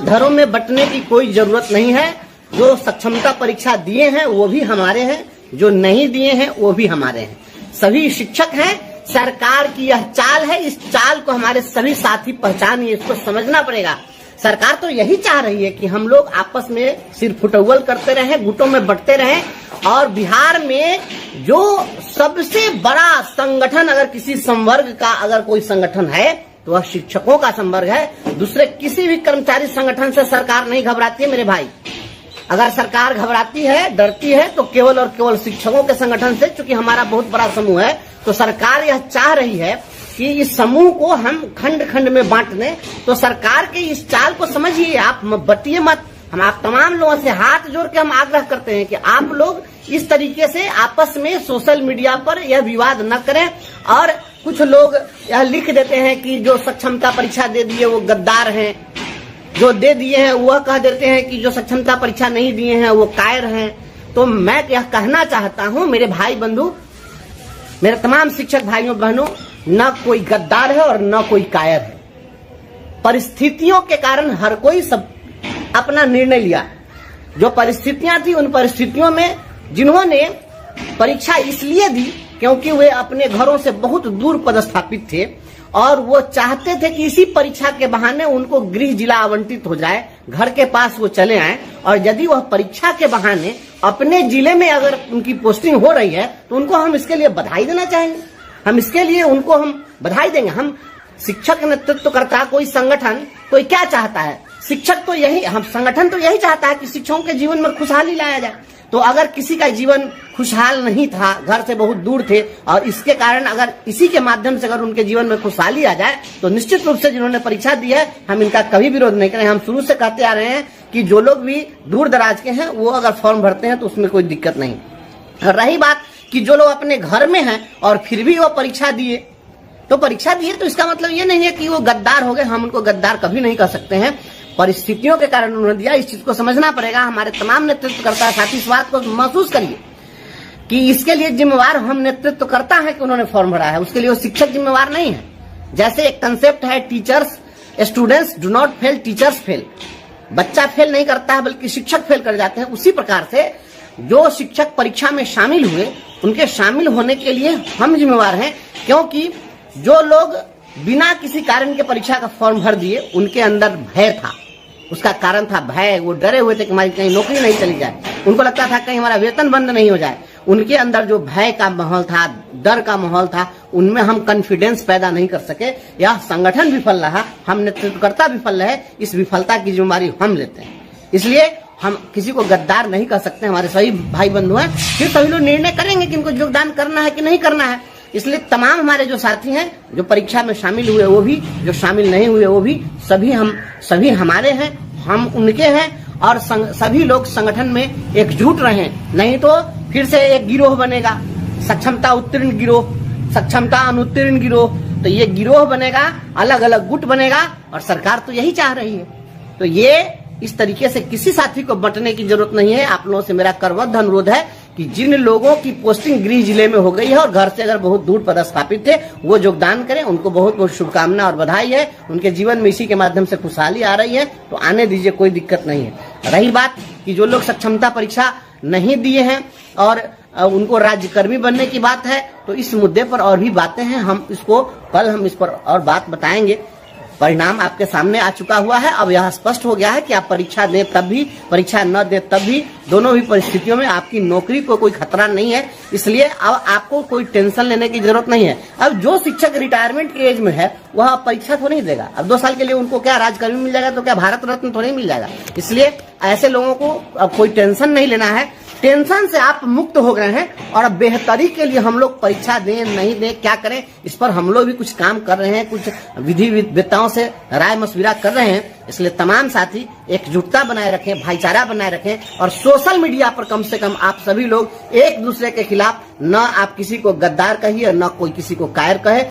धड़ों में बंटने की कोई जरूरत नहीं है। जो सक्षमता परीक्षा दिए हैं वो भी हमारे हैं, जो नहीं दिए हैं वो भी हमारे हैं, सभी शिक्षक हैं। सरकार की यह चाल है, इस चाल को हमारे सभी साथी पहचानिए, इसको समझना पड़ेगा। सरकार तो यही चाह रही है कि हम लोग आपस में सिर फुटौल करते रहें, गुटों में बंटते रहें, और बिहार में जो सबसे बड़ा संगठन अगर किसी संवर्ग का अगर कोई संगठन है तो वह शिक्षकों का संवर्ग है। दूसरे किसी भी कर्मचारी संगठन से सरकार नहीं घबराती है मेरे भाई। अगर सरकार घबराती है, डरती है तो केवल और केवल शिक्षकों के संगठन से, क्योंकि हमारा बहुत बड़ा समूह है। तो सरकार यह चाह रही है कि इस समूह को हम खंड खंड में बांट दें। तो सरकार के इस चाल को समझिए, आप बटिए मत। हम आप तमाम लोगों से हाथ जोड़ के हम आग्रह करते हैं कि आप लोग इस तरीके से आपस में सोशल मीडिया पर यह विवाद न करें। और कुछ लोग यह लिख देते हैं कि जो सक्षमता परीक्षा दे दिए वो गद्दार हैं, जो दे दिए हैं वह कह देते हैं कि जो सक्षमता परीक्षा नहीं दिए हैं वो कायर हैं। तो मैं यह कहना चाहता हूं मेरे भाई बंधु, मेरे तमाम शिक्षक भाइयों बहनों, न कोई गद्दार है और न कोई कायर है। परिस्थितियों के कारण हर कोई सब अपना निर्णय लिया। जो परिस्थितियां थी उन परिस्थितियों में जिन्होंने परीक्षा इसलिए दी क्योंकि वे अपने घरों से बहुत दूर पदस्थापित थे और वो चाहते थे कि इसी परीक्षा के बहाने उनको गृह जिला आवंटित हो जाए, घर के पास वो चले आए। और यदि वह परीक्षा के बहाने अपने जिले में अगर उनकी पोस्टिंग हो रही है तो उनको हम इसके लिए बधाई देना चाहेंगे। हम इसके लिए उनको हम बधाई देंगे। हम शिक्षक नेतृत्वकर्ता, कोई संगठन, कोई क्या चाहता है? शिक्षक तो यही, हम संगठन तो यही चाहता है कि शिक्षकों के जीवन में खुशहाली लाया जाए। तो अगर किसी का जीवन खुशहाल नहीं था, घर से बहुत दूर थे, और इसके कारण अगर इसी के माध्यम से अगर उनके जीवन में खुशहाली आ जाए तो निश्चित रूप से जिन्होंने परीक्षा दी है हम इनका कभी विरोध नहीं करें। हम शुरू से कहते आ रहे हैं कि जो लोग भी दूर दराज के हैं वो अगर फॉर्म भरते हैं तो उसमें कोई दिक्कत नहीं। रही बात कि जो लोग अपने घर में हैं और फिर भी वो परीक्षा दिए, तो परीक्षा दिए तो इसका मतलब ये नहीं है कि वो गद्दार हो गए। हम उनको गद्दार कभी नहीं कह सकते हैं। परिस्थितियों के कारण उन्होंने दिया, इस चीज को समझना पड़ेगा। हमारे तमाम नेतृत्वकर्ता साथी इस बात को महसूस करिए कि इसके लिए जिम्मेवार हम नेतृत्वकर्ता है कि उन्होंने फॉर्म भरा है, उसके लिए वो शिक्षक जिम्मेवार नहीं है। जैसे एक कंसेप्ट है teachers, students do not fail, teachers fail. बच्चा फेल नहीं करता है बल्कि शिक्षक फेल कर जाते हैं। उसी प्रकार से जो शिक्षक परीक्षा में शामिल हुए उनके शामिल होने के लिए हम जिम्मेवार हैं, क्योंकि जो लोग बिना किसी कारण के परीक्षा का फॉर्म भर दिए उनके अंदर भय था। उसका कारण था भय। वो डरे हुए थे कि हमारी कहीं नौकरी नहीं चली जाए, उनको लगता था कहीं हमारा वेतन बंद नहीं हो जाए। उनके अंदर जो भय का माहौल था, डर का माहौल था, उनमें हम कॉन्फिडेंस पैदा नहीं कर सके। यह संगठन विफल रहा, हम नेतृत्वकर्ता विफल रहे। इस विफलता की जिम्मेदारी हम लेते हैं। इसलिए हम किसी को गद्दार नहीं कर सकते। हमारे सभी भाई बंधु हैं, फिर सभी लोग निर्णय करेंगे कि इनको योगदान करना है कि नहीं करना है। इसलिए तमाम हमारे जो साथी हैं, जो परीक्षा में शामिल हुए वो भी, जो शामिल नहीं हुए वो भी, सभी हमारे हैं, हम उनके हैं। और सभी लोग संगठन में एकजुट रहें, नहीं तो फिर से एक गिरोह बनेगा, सक्षमता उत्तीर्ण गिरोह, सक्षमता अनुत्तीर्ण गिरोह। तो ये गिरोह बनेगा, अलग अलग गुट बनेगा, और सरकार तो यही चाह रही है। तो ये इस तरीके से किसी साथी को बंटने की जरूरत नहीं है। आप लोगों से मेरा करबद्ध अनुरोध है कि जिन लोगों की पोस्टिंग गृह जिले में हो गई है और घर से अगर बहुत दूर पदस्थापित थे वो योगदान करें। उनको बहुत बहुत शुभकामना और बधाई है। उनके जीवन में इसी के माध्यम से खुशहाली आ रही है, तो आने दीजिए, कोई दिक्कत नहीं है। रही बात कि जो लोग सक्षमता परीक्षा नहीं दिए हैं और उनको राज्यकर्मी बनने की बात है, तो इस मुद्दे पर और भी बातें हैं। हम इस पर और बात बताएंगे। परिणाम आपके सामने आ चुका हुआ है। अब यह स्पष्ट हो गया है कि आप परीक्षा दें तब भी, परीक्षा न दें तब भी, दोनों भी परिस्थितियों में आपकी नौकरी को कोई खतरा नहीं है। इसलिए अब आपको कोई टेंशन लेने की जरूरत नहीं है। अब जो शिक्षक रिटायरमेंट की एज में है वह परीक्षा तो नहीं देगा। अब 2 साल के लिए उनको क्या राज्यकर्मी मिल जाएगा, तो क्या भारत रत्न तो नहीं मिल जाएगा। इसलिए ऐसे लोगों को अब कोई टेंशन नहीं लेना है। टेंशन से आप मुक्त हो गए हैं और अब बेहतरी के लिए हम लोग परीक्षा दें नहीं दें, क्या करें, इस पर हम लोग भी कुछ काम कर रहे हैं, कुछ विधि विद्ताओं से राय मशविरा कर रहे हैं। इसलिए तमाम साथी एकजुटता बनाए रखें, भाईचारा बनाए रखें, और सोशल मीडिया पर कम से कम आप सभी लोग एक दूसरे के खिलाफ न आप किसी को गद्दार कहिए, न कोई किसी को कायर कहे।